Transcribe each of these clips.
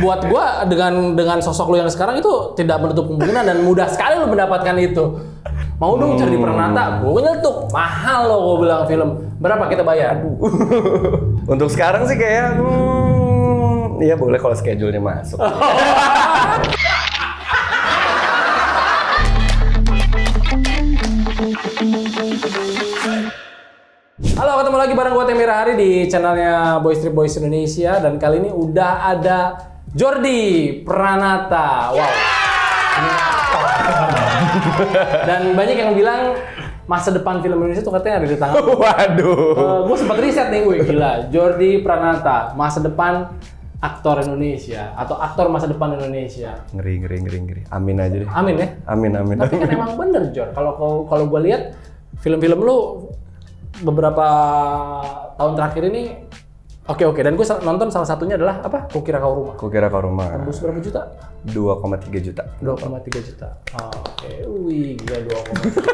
buat gua dengan sosok lu yang sekarang itu tidak menutup kemungkinan dan mudah sekali lu mendapatkan itu. Mau dong cari Pranata, gua nyetuk mahal lo gua bilang film. Berapa kita bayar? Untuk sekarang sih kayak iya boleh kalau schedule-nya masuk. Halo, ketemu lagi bareng gue Temira Hari di channelnya Boys Trip Boys Indonesia. Dan kali ini udah ada Jordi Pranata. Wow. Dan banyak yang bilang masa depan film Indonesia tuh katanya ada di tangan. Waduh. Gue sempat riset nih, wih gila. Jordi Pranata, masa depan aktor Indonesia atau aktor masa depan Indonesia. Ngeri. Amin aja deh. Amin ya. Amin. Tapi kan emang bener Jor. Kalau gue lihat film-film lu beberapa tahun terakhir ini oke. Dan gue nonton salah satunya adalah apa? Kukira Kau Rumah. Kukira Kau Rumah. Tembus berapa juta? 2,3 juta. 2,3 juta. Oke. Wih, gila 2,3 juta.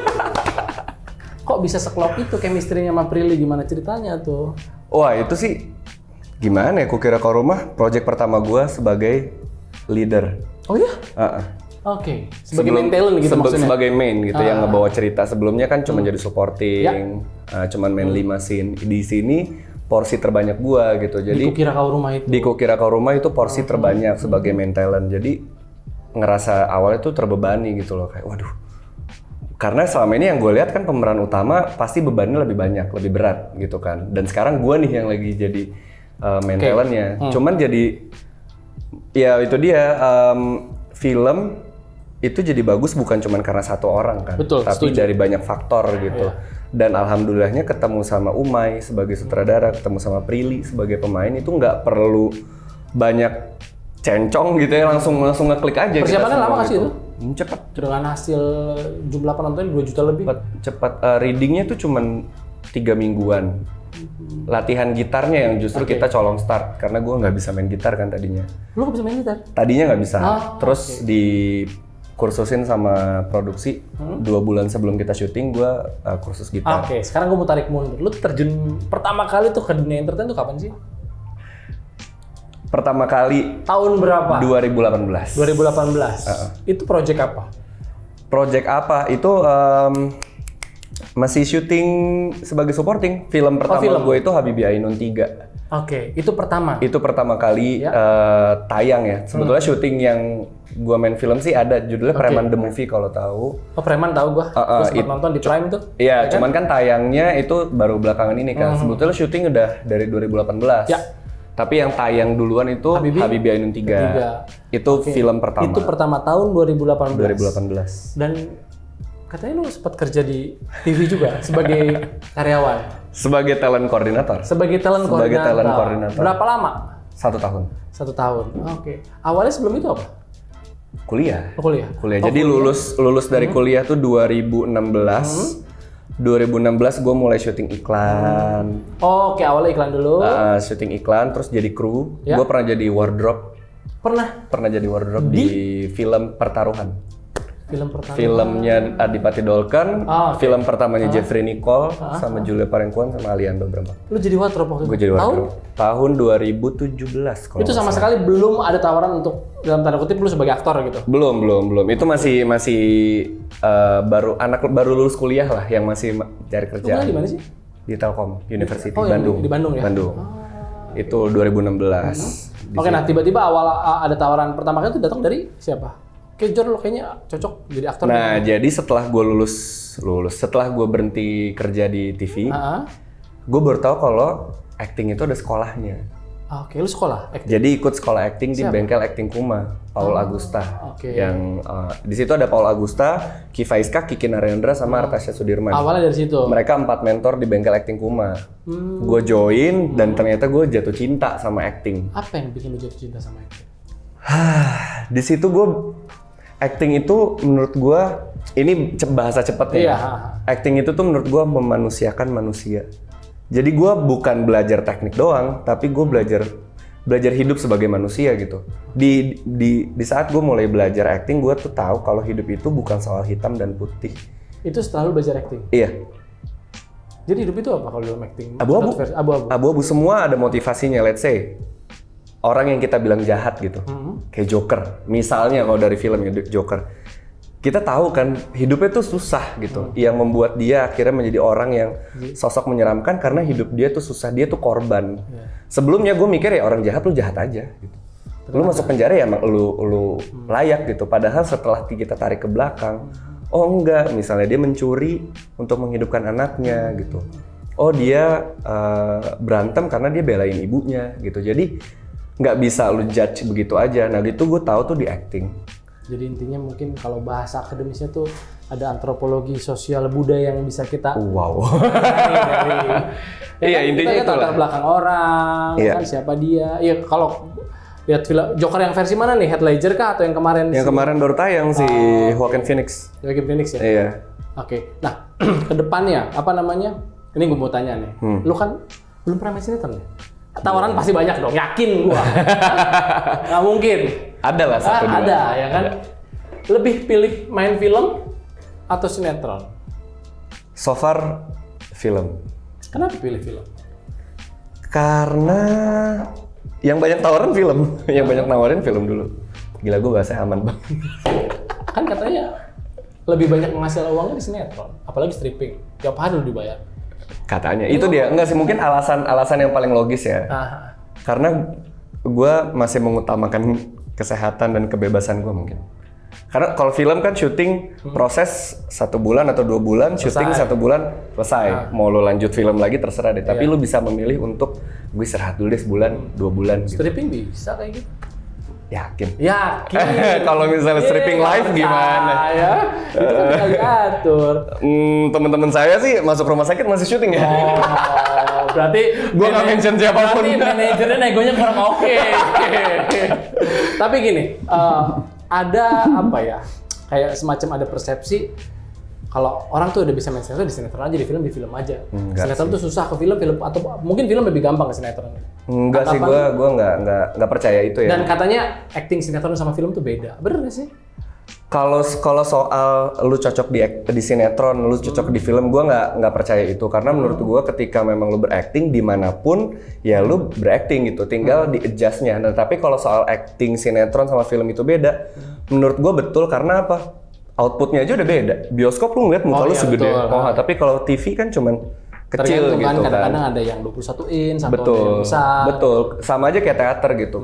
Kok bisa seklop itu chemistry-nya sama Prilly? Gimana ceritanya tuh? Wah, itu sih gimana ya? Kukira Kau Rumah, project pertama gue sebagai leader. Oh iya? Oke. Sebagai main talent gitu maksudnya? Sebagai main gitu, yang ngebawa cerita. Sebelumnya kan cuma jadi supporting, cuman main 5 scene. Di sini porsi terbanyak gua gitu. Jadi di Kukira Kau Rumah itu? Di Kukira Kau Rumah itu porsi terbanyak sebagai main talent. Jadi ngerasa awalnya tuh terbebani gitu loh. Kayak waduh. Karena selama ini yang gue lihat kan pemeran utama pasti bebannya lebih banyak, lebih berat gitu kan. Dan sekarang gua nih yang lagi jadi main talentnya. Cuman jadi, ya itu dia, film itu jadi bagus bukan cuma karena satu orang kan, betul, tapi setuju. dari banyak faktor gitu. Dan alhamdulillahnya ketemu sama Umay sebagai sutradara, ketemu sama Prilly sebagai pemain itu nggak perlu banyak cencong gitu ya, langsung ngeklik aja. Persiapannya lama nggak sih itu? Cepet. Dengan hasil jumlah penontonnya 2 juta lebih? Cepat. Readingnya tuh cuman 3 mingguan. Latihan gitarnya yang justru kita colong start karena gue nggak bisa main gitar kan tadinya. Lu nggak bisa main gitar? Tadinya nggak bisa. Terus di kursusin sama produksi 2 bulan sebelum kita syuting gue kursus gitar. Oke, sekarang gue mau tarik mundur. Lu terjun pertama kali tuh ke dunia entertain tuh kapan sih? Pertama kali tahun berapa? 2018. 2018. Itu project apa? Project apa? Itu masih syuting sebagai supporting. Film pertama gue itu Habibie Ainun 3. Oke, itu pertama? Itu pertama kali tayang ya. Sebetulnya syuting yang gue main film sih ada, judulnya Preman The Movie kalau tahu. Oh, Preman tahu gue. Gue sempat nonton di Prime tuh. Iya, cuman kan tayangnya itu baru belakangan ini kan. Sebetulnya syuting udah dari 2018. Ya. Tapi yang tayang duluan itu Habibie Ainun 3. Itu film pertama. Itu pertama tahun 2018. 2018. Dan katanya lu sempat kerja di TV juga sebagai karyawan. Sebagai talent koordinator. Sebagai talent koordinator. Berapa lama? 1 tahun. 1 tahun. Oke. Awalnya sebelum itu apa? Kuliah. Kuliah. Jadi lulus dari kuliah tuh 2016. 2016 gue mulai syuting iklan. Oke, awalnya iklan dulu. Syuting iklan, terus jadi kru. Gue pernah jadi wardrobe. Pernah jadi wardrobe di film Pertaruhan. Film pertama. Filmnya Adipati Dolken, film pertamanya Jeffrey Nicole, sama Julia Parengkuan sama Aliando Brambang. Lu jadi wardrobe waktu itu? Gue jadi wardrobe. Tahun 2017 kalau itu sama sekali belum ada tawaran untuk dalam tanda kutip lu sebagai aktor gitu? Belum. Itu masih baru lulus kuliah lah, yang masih cari kerjaan. Lu di mana sih? Di Telkom University, Bandung. Di Bandung ya? Bandung. Itu 2016. Oke, nah tiba-tiba awal ada tawaran pertama kali itu datang dari siapa? Kayak Jor, lo kayaknya cocok jadi aktor. Nah, jadi setelah gue setelah gue berhenti kerja di TV, gue baru tahu kalau acting itu ada sekolahnya. Oke, lu sekolah acting? Jadi ikut sekolah acting di Bengkel Acting Kuma, Paul Agusta. Yang di situ ada Paul Agusta, Ki Faiska, Kiki Narendra, sama Artasya Sudirman. Awalnya dari situ? Mereka 4 mentor di Bengkel Acting Kuma. Gue join dan ternyata gue jatuh cinta sama acting. Apa yang bikin lu jatuh cinta sama acting? Di situ gue acting itu menurut gue, ini bahasa cepatnya. Acting itu tuh menurut gue memanusiakan manusia. Jadi gue bukan belajar teknik doang, tapi gue belajar hidup sebagai manusia gitu. Di saat gue mulai belajar acting, gue tuh tahu kalau hidup itu bukan soal hitam dan putih. Itu setelah lu belajar acting? Iya. Jadi hidup itu apa kalau dalam acting? Abu-abu. Semua ada motivasinya. Let's say orang yang kita bilang jahat gitu, kayak Joker. Misalnya kalau dari film ya Joker. Kita tahu kan hidupnya tuh susah gitu. Yang membuat dia akhirnya menjadi orang yang sosok menyeramkan karena hidup dia tuh susah, dia tuh korban. Sebelumnya gue mikir ya orang jahat lu jahat aja gitu. Lu masuk penjara ya emang lu layak gitu. Padahal setelah kita tarik ke belakang, oh enggak, misalnya dia mencuri untuk menghidupkan anaknya gitu. Oh dia berantem karena dia belain ibunya gitu. Jadi nggak bisa lu judge begitu aja. Nah gitu gue tahu tuh di acting. Jadi intinya mungkin kalau bahasa akademisnya tuh ada antropologi sosial budaya yang bisa kita Wow. iya, kan, intinya kita itu latar belakang orang, kan siapa dia. Ya kalau lihat film Joker yang versi mana nih? Heath Ledger kah atau yang kemarin? Yang kemarin baru tayang si Joaquin Phoenix. Joaquin Phoenix ya? Iya. Oke. Nah, ke depannya apa namanya? Ini gue mau tanya nih. Lu kan belum pernah main sinetron ya? Tawaran pasti banyak dong, yakin gua. Nggak mungkin. Ada lah satu dua. Ada, ya kan? Ada. Lebih pilih main film atau sinetron? So far film. Kenapa pilih film? Karena yang banyak tawaran film, yang banyak nawarin film dulu. Gila gue bahasa aman banget. Kan katanya lebih banyak menghasilkan uangnya di sinetron, apalagi stripping. Tiap hari lu dibayar. Katanya itu dia, enggak sih mungkin alasan yang paling logis ya. Karena gue masih mengutamakan kesehatan dan kebebasan gue mungkin. Karena kalau film kan syuting proses 1 bulan atau 2 bulan, syuting 1 bulan selesai. Mau lo lanjut film lagi terserah deh. Tapi lo bisa memilih untuk gue istirahat dulu deh sebulan, 2 bulan. Gitu. Stripping bisa kayak gitu? Yakin. Kalau misalnya stripping live gimana? Ya, itu kan tinggal diatur. Teman-teman saya sih masuk rumah sakit masih syuting ya. Oh, berarti gue nggak mention siapapun. Berarti manajernya negonya kurang oke. Tapi gini, ada apa ya? Kayak semacam ada persepsi kalau orang tuh udah bisa main sinetron di sinetron aja, di film aja. Sinetron tuh susah ke film atau mungkin film lebih gampang ke sinetron. Enggak sih, gue nggak percaya itu ya. Dan katanya acting sinetron sama film tuh beda, bener gak sih? Kalau soal lu cocok di sinetron, lu cocok di film, gue nggak percaya itu karena menurut gue ketika memang lu berakting dimanapun ya lu berakting gitu, tinggal di adjustnya. Nah tapi kalau soal acting sinetron sama film itu beda, menurut gue betul karena apa? Outputnya aja udah beda. Bioskop lu ngeliat muka lu segede, tapi kalau TV kan cuman kecil tergantung gitu kan. Kadang-kadang ada yang 21 inch, ada yang besar. Betul, sama aja kayak teater gitu.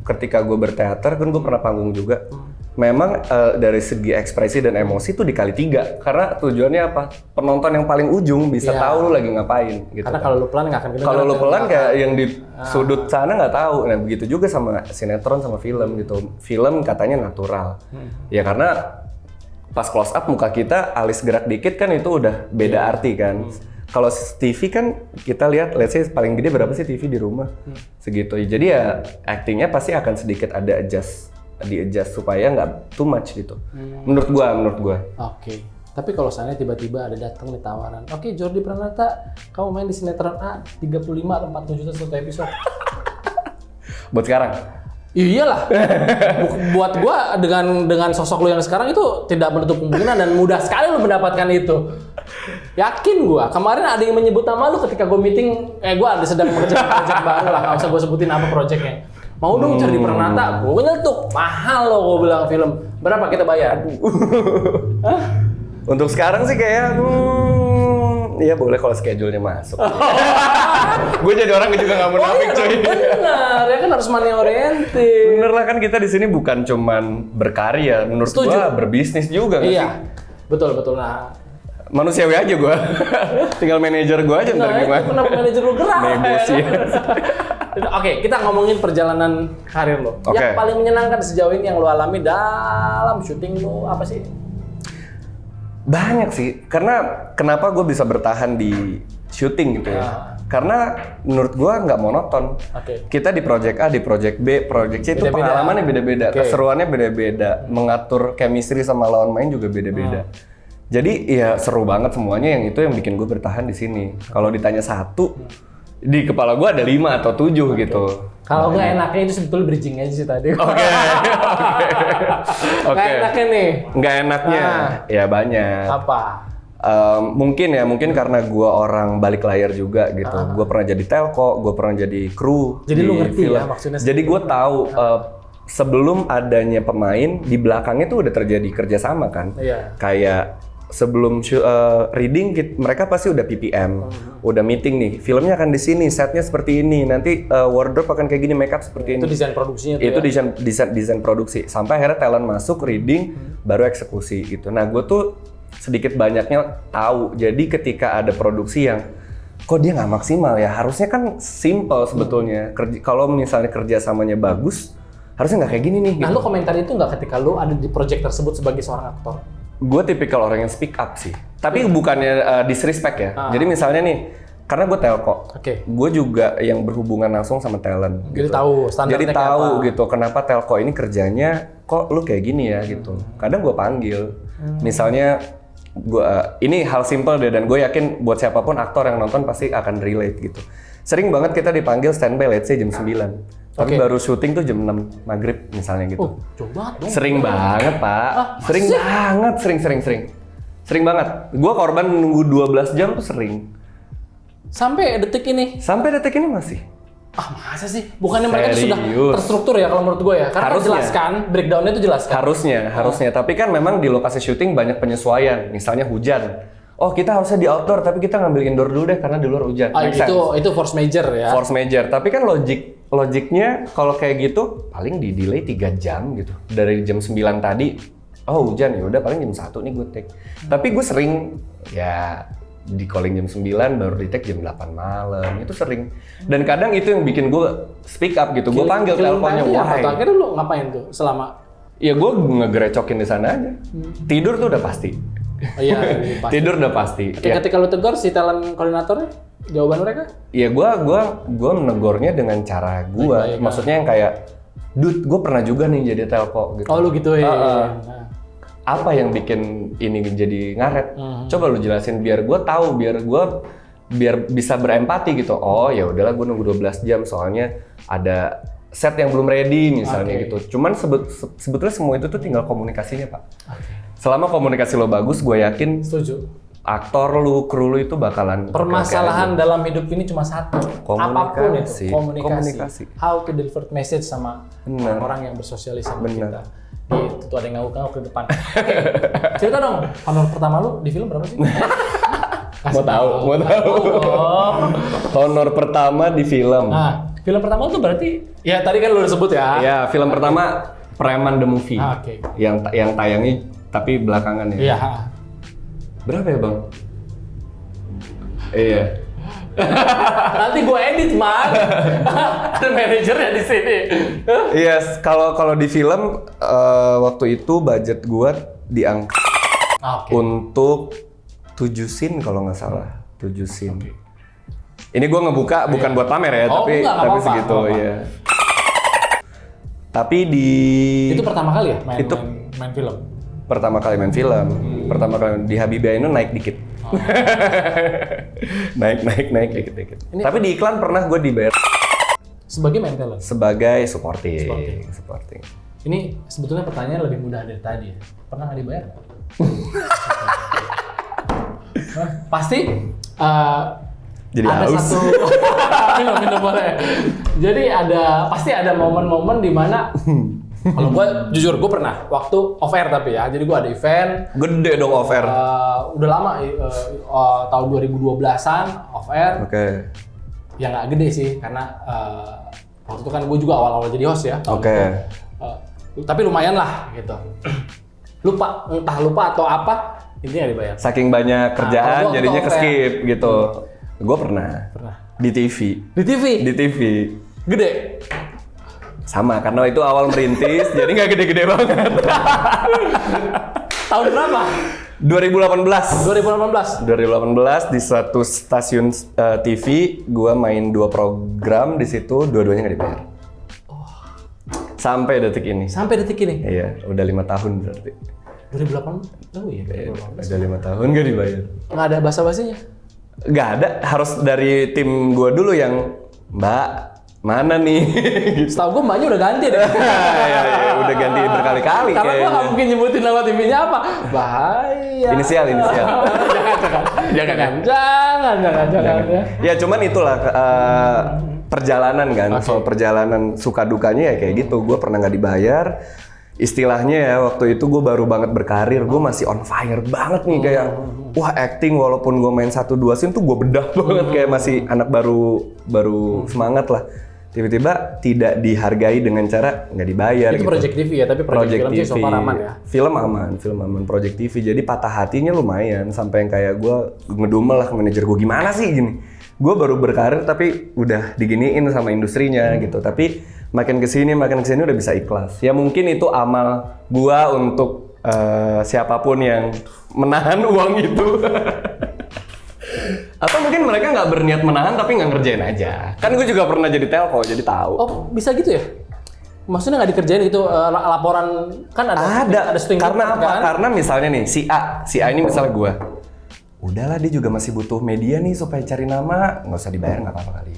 Ketika gue berteater kan gue pernah panggung juga. Memang dari segi ekspresi dan emosi tuh dikali 3 karena tujuannya apa? Penonton yang paling ujung bisa tahu lu lagi ngapain gitu. Karena kalau lu pelan nggak akan kedengeran. Kalau lu pelan kayak yang di sudut sana nggak tahu. Nah begitu juga sama sinetron sama film gitu. Film katanya natural. Ya karena pas close up muka kita alis gerak dikit kan itu udah beda arti kan. Kalau TV kan kita lihat, let's say paling gede berapa sih TV di rumah? Segitu. Jadi ya actingnya pasti akan sedikit ada di-adjust supaya nggak too much gitu. Menurut gua. Oke. Tapi kalau sana tiba-tiba ada datang nih tawaran. Oke, Jordi Pranata, kamu main di sinetron A 35 atau 40 juta satu episode. Buat sekarang? Iyalah. Buat gua dengan sosok lu yang sekarang itu tidak menutup kemungkinan dan mudah sekali lu mendapatkan itu. Yakin gua. Kemarin ada yang menyebut nama lu ketika gua meeting, gua ada sedang mengerjakan project baru lah, enggak usah gua sebutin apa projectnya. Mau dong Jordi Pranata, gua nyetuk. Mahal lo gua bilang film. Berapa kita bayar? Untuk sekarang sih kayak iya boleh kalau schedule-nya masuk. Gue jadi orang juga nggak munafik cuy. Benar, ya kan harus money oriented. Bener lah kan kita di sini bukan cuman berkarya, menurut gue berbisnis juga. Iya, betul. Nah, manusiawi aja gue. Tinggal manajer gue aja ntar gimana. Kenapa manajer lu gerak? Negosiasi. Oke, kita ngomongin perjalanan karir lo. Yang paling menyenangkan sejauh ini yang lo alami dalam syuting lo apa sih? Banyak sih, karena kenapa gue bisa bertahan di syuting gitu ya? Karena menurut gue nggak monoton. Kita di project A, di project B, project C itu pengalamannya beda-beda, keseruannya beda-beda, mengatur chemistry sama lawan main juga beda-beda. Jadi ya seru banget semuanya, yang itu yang bikin gue bertahan di sini. Kalau ditanya satu, di kepala gue ada 5 atau 7 gitu. Kalau nggak enaknya itu sebetulnya bridging aja sih tadi. Oke. Nggak enaknya nih? Nggak enaknya, ya banyak. Apa? Mungkin karena gue orang balik layar juga gitu. Gue pernah jadi telco, gue pernah jadi kru. Jadi lu ngerti ya maksudnya. Jadi gue tahu sebelum adanya pemain di belakangnya tuh udah terjadi kerjasama kan. Iya. Kayak sebelum reading mereka pasti udah PPM, udah meeting nih. Filmnya akan di sini, setnya seperti ini, nanti wardrobe akan kayak gini, makeup seperti ini. Itu desain produksinya tuh Itu ya? desain produksi. Sampai akhirnya talent masuk, reading, baru eksekusi gitu. Nah, gue tuh sedikit banyaknya tahu. Jadi ketika ada produksi yang kok dia nggak maksimal ya, harusnya kan simple sebetulnya. Kalau misalnya kerjasamanya bagus, harusnya nggak kayak gini nih. Nah, gitu. lu komentar itu nggak ketika lu ada di project tersebut sebagai seorang aktor? Gue tipikal orang yang speak up sih. Tapi bukannya disrespect ya. Jadi misalnya nih, karena gue telco, gue juga yang berhubungan langsung sama talent. Jadi gitu. tahu standarnya Jadi kayak tahu apa. gitu, kenapa telco ini kerjanya kok lu kayak gini ya gitu. Kadang gue panggil, misalnya ini hal simple deh, dan gue yakin buat siapapun aktor yang nonton pasti akan relate gitu. Sering banget kita dipanggil standby, let's say jam 9. Tapi baru syuting tuh jam 6 maghrib misalnya gitu. Oh, jauh banget dong. Sering banget, Pak. Sering banget, sering banget. Gua korban nunggu 12 jam tuh sering. Sampai detik ini? Sampai detik ini masih. Masa sih? Bukannya mereka tuh sudah Serius. terstruktur ya kalau menurut gue ya? Karena Harusnya. jelaskan, breakdown-nya tuh jelaskan. Harusnya. Tapi kan memang di lokasi syuting banyak penyesuaian. Misalnya hujan. Oh, kita harusnya di outdoor, tapi kita ngambil indoor dulu deh karena di luar hujan. Make sense. Itu force major ya? Force major. Tapi kan logiknya kalau kayak gitu paling di delay 3 jam gitu. Dari jam 9 tadi, oh hujan ya udah paling jam 1 nih gue take. Tapi gue sering ya di calling jam 9 baru di take jam 8 malam. Itu sering. Dan kadang itu yang bikin gue speak up gitu. Gue panggil teleponnya, why? Akhirnya lu ngapain tuh selama? Ya gue ngegerecokin di sana aja. Tidur tuh udah pasti. Iya, pasti. Tidur udah pasti. Ketika lu tegur si talent koordinatornya, jawaban mereka? Ya gue menegurnya dengan cara gue. Baik-baik, Maksudnya yang kayak, dude, gue pernah juga nih jadi telco gitu. Oh lu gituin. Apa yang bikin ini jadi ngaret? Coba lu jelasin biar gue tahu, biar bisa berempati gitu. Oh ya udahlah, gue nunggu 12 jam soalnya ada set yang belum ready misalnya gitu. Cuman sebetulnya semua itu tuh tinggal komunikasinya, Pak. Selama komunikasi lo bagus, gue yakin Setuju. aktor lu, kru lu itu bakalan Permasalahan dalam hidup ini cuma satu. Apapun itu, Komunikasi. komunikasi. How to deliver message sama orang yang bersosialisasi sama kita. Gitu, tuh ada yang ngawuk-ngawuk di depan. Oke, cerita dong, honor pertama lu di film berapa sih? Mau tahu. Honor pertama di film. Nah, film pertama lu tuh berarti, ya tadi kan lu udah sebut ya. Ya, film pertama Preman the Movie. Oke. Yang tayangnya tapi belakangan ya. Iya. Berapa ya, Bang? Iya. Nanti gue edit, man. Ada manajernya di sini. Yes, kalau di film waktu itu budget gua diangkat untuk 7 scene kalau nggak salah. 7 scene. Ini gua ngebuka bukan buat pamer ya, tapi apa-apa, segitu ya. Tapi itu pertama kali ya main film. Pertama kali main film. Pertama kali di Habibie Ainun naik dikit. naik dikit. Tapi di iklan pernah gue dibayar sebagai main talent. Sebagai supporting. Ini sebetulnya pertanyaan lebih mudah dari tadi ya. Pernah nggak dibayar? Pasti jadi ada haus. satu minum boleh. Jadi pasti ada momen-momen di mana kalau gue jujur gue pernah waktu off air tapi ya. Jadi gue ada event Gede dong off air. udah lama tahun 2012-an off air. Oke. Ya nggak gede sih karena waktu itu kan gue juga awal-awal jadi host ya. Oke. Tapi lumayan lah gitu. Entah lupa atau apa, intinya dibayar. Saking banyak kerjaan gua jadinya off ke air. skip gitu. Gue pernah. Di TV. Di TV? Di TV. Gede? Sama, karena itu awal merintis, jadi nggak gede-gede banget. Tahun berapa? 2018. 2018? 2018 di suatu stasiun TV, gue main 2 program di situ, dua-duanya nggak dibayar. Sampai detik ini. Sampai detik ini? Iya, udah 5 tahun berarti. 2018? Oh iya, 2018. Udah 5 tahun nggak dibayar. Nggak ada basa-basinya? Nggak ada, harus dari tim gue dulu yang, Mbak, mana nih? Setahu gue mbaknya udah ganti deh. ya, udah ganti berkali-kali Karena gue kayaknya. nggak mungkin nyebutin nama TV-nya apa. Bahaya. Inisial. Jangan. Ya. Ya cuman itulah perjalanan kan, soal perjalanan suka dukanya ya kayak gitu. Gue pernah nggak dibayar. Istilahnya ya waktu itu gue baru banget berkarir, gue masih on fire banget nih kayak wah acting walaupun gue main 1-2 scene tuh gue bedah banget kayak masih anak baru semangat lah. Tiba-tiba tidak dihargai dengan cara nggak dibayar. Itu gitu. Project TV ya, tapi Project Film sih so far aman ya. Film aman Project TV. Jadi patah hatinya lumayan sampai yang kayak gue ngedumel lah ke manajer gue gimana sih gini. Gue baru berkarir tapi udah diginiin sama industrinya gitu. Tapi makin kesini udah bisa ikhlas. Ya mungkin itu amal gue untuk siapapun yang menahan uang itu. Atau mungkin mereka nggak berniat menahan tapi nggak ngerjain aja. Kan gue juga pernah jadi telco, jadi tahu. Oh bisa gitu ya? Maksudnya nggak dikerjain gitu laporan kan ada string karena apa? Kan? Karena misalnya nih si A ini misalnya gue, udahlah dia juga masih butuh media nih supaya cari nama, nggak usah dibayar nggak apa-apa kali.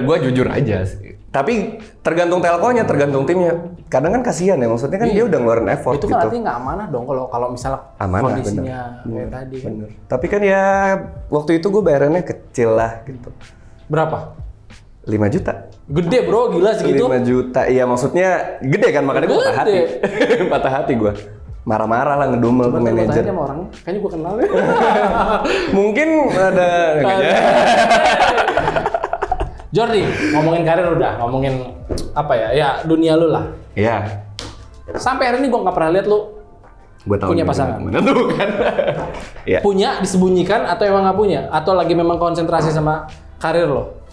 Gue jujur aja sih. Tapi tergantung telkonya, tergantung timnya. Kadang kan kasihan ya, maksudnya kan dia udah ngeluarin effort itu gitu. kan artinya nggak amanah dong kalau misalnya Amanah, kondisinya kayak tadi kan. Bener. Tapi kan ya waktu itu gue bayarannya kecil lah gitu. Berapa? 5 juta. Gede bro, gila segitu. 5 juta, iya maksudnya gede kan, makanya gue patah hati. Patah hati gue. Marah-marah lah ngedumel ke manajer. Coba sama orangnya, kayaknya gue kenal. Mungkin ada Jordi, ngomongin karir udah, ngomongin apa ya? Ya dunia lu lah. Iya. Sampai hari ini gue nggak pernah lihat lu punya pasangan. Tuh kan. Iya. Punya disembunyikan atau emang nggak punya? Atau lagi memang konsentrasi sama karir lo?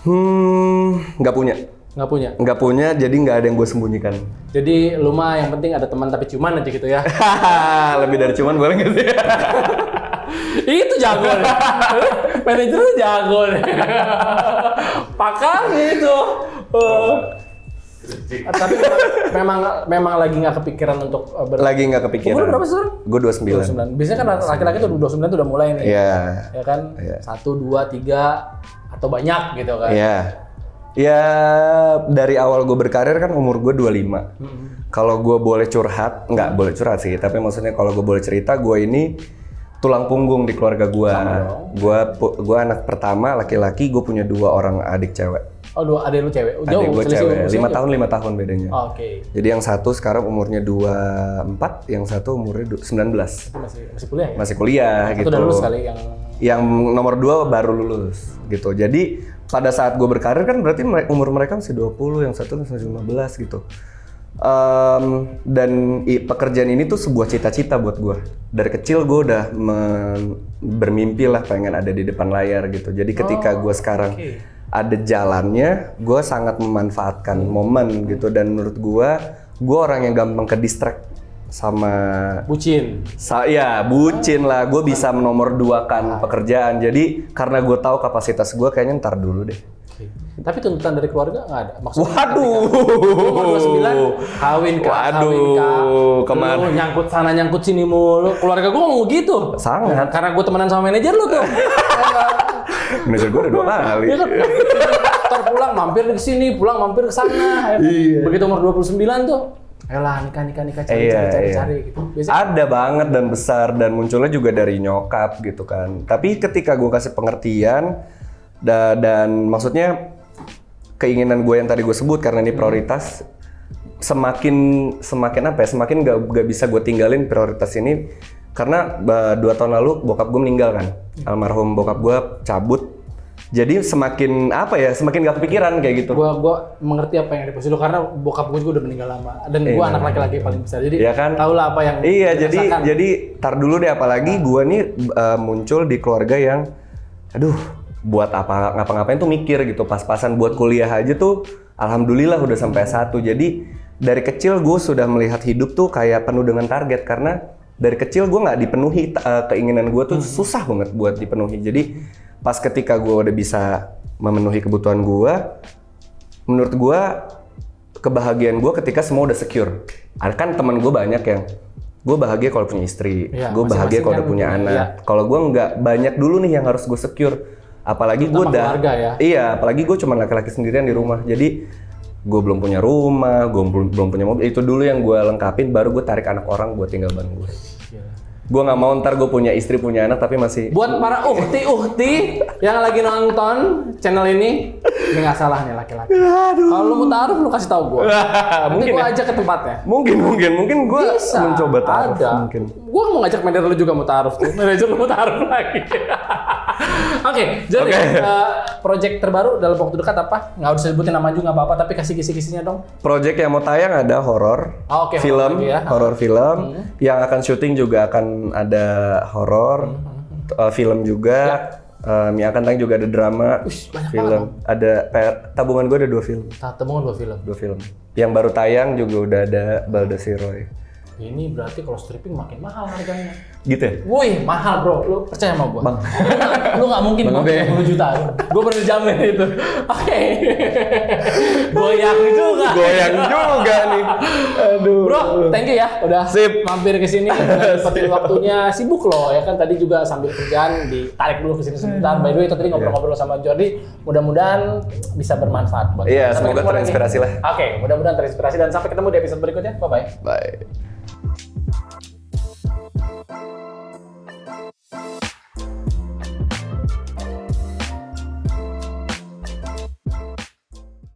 Nggak punya. Nggak punya. Nggak punya, jadi nggak ada yang gue sembunyikan. Jadi lu mah yang penting ada teman tapi cuman aja gitu ya. Lebih dari cuman boleh nggak sih? Itu jago nih. Manajer tuh jago nih. Pakar gitu. Tapi memang lagi nggak kepikiran untuk Lagi nggak kepikiran. Umur berapa sekarang? Gue 29. Biasanya kan laki-laki tuh 29 tuh udah mulai nih. Iya. Ya kan? 1, 2, 3 atau banyak gitu kan. Iya. Ya dari awal gue berkarir kan umur gue 25. Kalau gue boleh curhat, nggak boleh curhat sih, tapi maksudnya kalau gue boleh cerita, gue ini tulang punggung di keluarga gue. Gue anak pertama laki-laki, gue punya 2 orang adik cewek. Oh, 2 adik lu cewek? Jauh, adik gue cewek, 5 tahun bedanya. Oke. Jadi yang satu sekarang umurnya 24, yang satu umurnya 19. Itu masih kuliah ya? Masih kuliah gitu. Itu udah lulus kali yang... Yang nomor 2 baru lulus gitu. Jadi pada saat gue berkarir kan berarti umur mereka masih 20, yang satu masih 15 gitu. Dan pekerjaan ini tuh sebuah cita-cita buat gue. Dari kecil gue udah bermimpi lah pengen ada di depan layar gitu. Jadi ketika gue sekarang ada jalannya, gue sangat memanfaatkan momen gitu. Dan menurut gue orang yang gampang ke distract sama bucin. Ya bucin lah, gue bisa menomor 2kan pekerjaan. Jadi karena gue tahu kapasitas gue, kayaknya ntar dulu deh. Tapi tuntutan dari keluarga nggak ada? Maksudnya Waduh. Umur 29, kawin kah? Kemana? Lu nyangkut sana nyangkut sini mulu. Keluarga gue ngomong gitu. Sangat. Karena gue temenan sama manajer lu tuh. Manajer gue udah 2 kali. Iya kan? Ntar pulang mampir ke sini, pulang mampir ke sana. Iya. Begitu umur 29 tuh. Ayolah nikah cari gitu. Biasanya ada banget dan besar dan munculnya juga dari nyokap gitu kan. Tapi ketika gue kasih pengertian dan maksudnya keinginan gue yang tadi gue sebut karena ini prioritas, semakin apa ya, semakin gak bisa gue tinggalin prioritas ini karena 2 tahun lalu bokap gue meninggal kan. Almarhum bokap gue cabut. Jadi semakin apa ya, semakin gak kepikiran kayak gitu. Gua mengerti apa yang ada di posisi lu karena bokap gue juga udah meninggal lama dan gua anak laki-laki paling besar. Jadi ya kan? Tau lah apa yang jadi tar dulu deh, apalagi gua nih muncul di keluarga yang buat apa ngapa-ngapain tuh mikir gitu, pas-pasan buat kuliah aja tuh alhamdulillah udah sampai S1. Jadi dari kecil gue sudah melihat hidup tuh kayak penuh dengan target karena dari kecil gue nggak dipenuhi keinginan gue tuh susah banget buat dipenuhi. Jadi pas ketika gue udah bisa memenuhi kebutuhan gue, menurut gue kebahagiaan gue ketika semua udah secure. Ada kan teman gue banyak yang gue bahagia kalau punya istri, gue bahagia kalau udah punya anak. Kalau gue nggak banyak dulu nih yang harus gue secure. Apalagi gue iya, apalagi gue cuma laki-laki sendirian di rumah. Jadi gue belum punya rumah, gue belum punya mobil. Itu dulu yang gue lengkapin, baru gue tarik anak orang buat tinggal bareng gue. Gue nggak mau ntar gue punya istri punya anak tapi masih. Buat para uhti yang lagi nonton channel ini nggak salah nih laki-laki. Kalau lu mau taruh lu kasih tahu gue. Nanti Mungkin gue ya. ajak ke tempatnya. Mungkin gue Bisa. mencoba taruh Ada. mungkin. Gue mau ngajak manajer lu juga mau taruh tuh. Manajer lu mau taruh lagi. Oke, jadi Oke. project terbaru dalam waktu dekat apa? Nggak usah sebutin nama juga nggak apa-apa, tapi kasih kisi-kisinya dong. Project yang mau tayang ada horor, Oh, oke, film, horor lagi ya. horor film. Yang akan syuting juga akan ada horor, film juga. Yang akan tayang juga ada drama, banyak film. Ada tabungan gue ada 2 film. Temuan 2 film. 2 film. Yang baru tayang juga udah ada Baldassi Roy. Ini berarti kalau stripping makin mahal harganya. Gitu ya? Wih, mahal bro. Lu percaya sama gua? Bang. Lu nggak mungkin Bang pakai Abe. 10 juta. Gua pernah jamin itu. Oke. Goyang juga. Goyang juga nih. Aduh. Bro, thank you ya udah Sip. mampir ke sini. Udah sempetin waktunya sibuk loh ya kan tadi juga sambil kerjaan ditarik dulu ke sini sebentar. By the way, itu tadi ngobrol-ngobrol sama Jordi. Mudah-mudahan bisa bermanfaat buat Iya, kita. Sampai semoga ketemu lagi. terinspirasi lah. Oke, mudah-mudahan terinspirasi dan sampai ketemu di episode berikutnya. Bye bye. Bye.